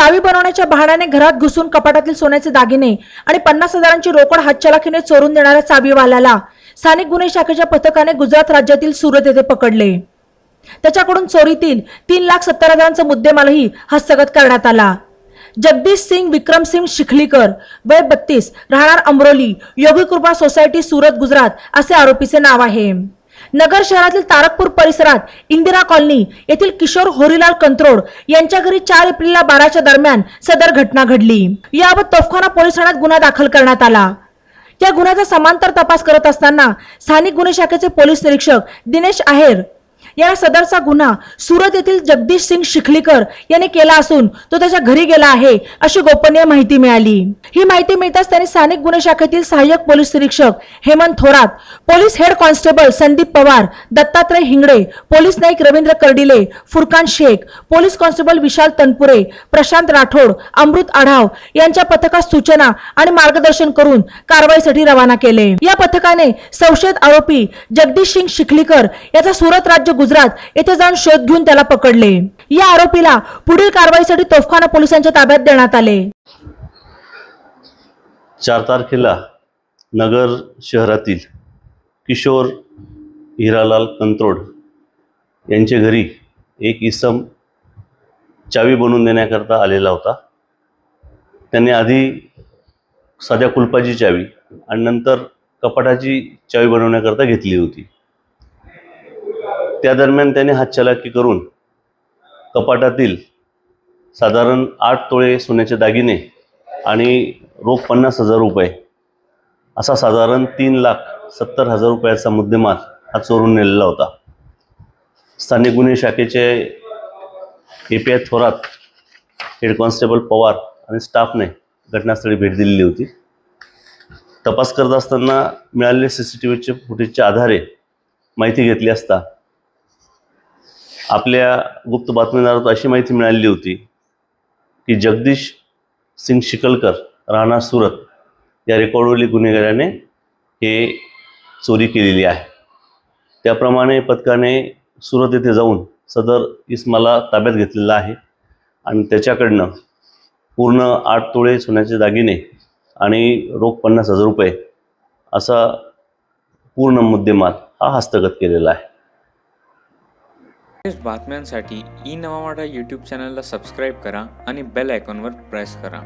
चावी बनवण्याच्या बहाण्याने घरात घुसून कपाटातील सोन्याचे दागिने आणि 50,000ची रोकड हातचलाखीने चोरून देणाऱ्या चावीवाल्याला स्थानिक गुन्हे शाखेच्या पथकाने गुजरात राज्यातील सुरत येथे पकडले। त्याच्याकडून चोरीतील 3,70,000चा मुद्देमालही हस्तगत करण्यात आला। जगदीश सिंग विक्रम सिंग शिखलीकर वय 32 राहणार अमरोली योगी कृपा सोसायटी सुरत गुजरात असे आरोपीचे नाव आहे। नगर शहरातील तारकपूर परिसरात इंदिरा कॉलनी येथील किशोर होरीलाल कंत्रोड यांच्या घरी 4 एप्रिल 12च्या दरम्यान सदर घटना घडली। याबाबत तोफखाना पोलीस ठाण्यात गुन्हा दाखल करण्यात आला। या गुन्ह्याचा समांतर तपास करत असताना स्थानिक गुन्हे शाखेचे पोलीस निरीक्षक दिनेश आहेर या सदरचा गुन्हा सुरत येथील जगदीश सिंग शिखलीकर यांनी केला असून तो त्याच्या घरी गेला आहे अशी गोपनीय माहिती मिळाली। ही माहिती मिळताच त्यांनी स्थानिक गुन्हे शाखेतील सहाय्यक पोलीस निरीक्षक Hemant Thorat, police head constable Sandeep Pawar, Dattatray Hingde, police नाईक रवींद्र कर्डिले, फुरकान शेख, पोलीस कॉन्स्टेबल विशाल तनपुरे, प्रशांत राठोड, अमृत आढाव यांच्या पथकास सूचना आणि मार्गदर्शन करून कारवाईसाठी रवाना केले। या पथकाने संशयित आरोपी जगदीश सिंग शिखलीकर याचा सुरत राज्य गुजरात येथे जाऊन शोध घेऊन त्याला पकडले। या आरोपीला पुढील कारवाईसाठी तोफखाना पोलिसांच्या ताब्यात देण्यात आले। 4 तारखेला नगर शहरातील किशोर हिरालाल कंत्रोड यांच्या घरी एक इसम चावी बनवून देण्याकरता आलेला होता। त्याने आधी साध्या कुलपाची चावी आणि नंतर कपाटाची चावी बनवण्याकरता घेतली होती। त्या दरम्यान त्याने हातचलाकी करून कपाटातील साधारण 8 तोळे सोन्याचे दागिने आणि रोख 50,000 रुपये असा साधारण 3,70,000 रुपयाचा मुद्देमाल हा चोरून नेलेला होता। स्थानिक गुन्हे शाखेचे API Thorat, head constable Pawar आणि स्टाफने घटनास्थळी भेट दिलेली होती। तपास करत असताना मिळालेले CCTVचे फुटेजच्या आधारे माहिती घेतली असता आपल्या गुप्त बातमीदारात अशी माहिती मिळाली होती की जगदीश सिंग शिखलकर राहणार सुरत या रेकॉर्डवरील गुन्हेगाराने हे चोरी केलेली आहे। त्याप्रमाणे पथकाने सुरत येथे जाऊन सदर इसमाला ताब्यात घेतलेला आहे आणि त्याच्याकडनं पूर्ण 8 तोळे सोन्याचे दागिने आणि रोख 50,000 रुपये असा पूर्ण मुद्देमाल हा हस्तगत केलेला आहे। बातम्यांसाठी ई नवा मराठा यूट्यूब चॅनलला सबस्क्राईब करा आणि बेल आयकॉनवर प्रेस करा।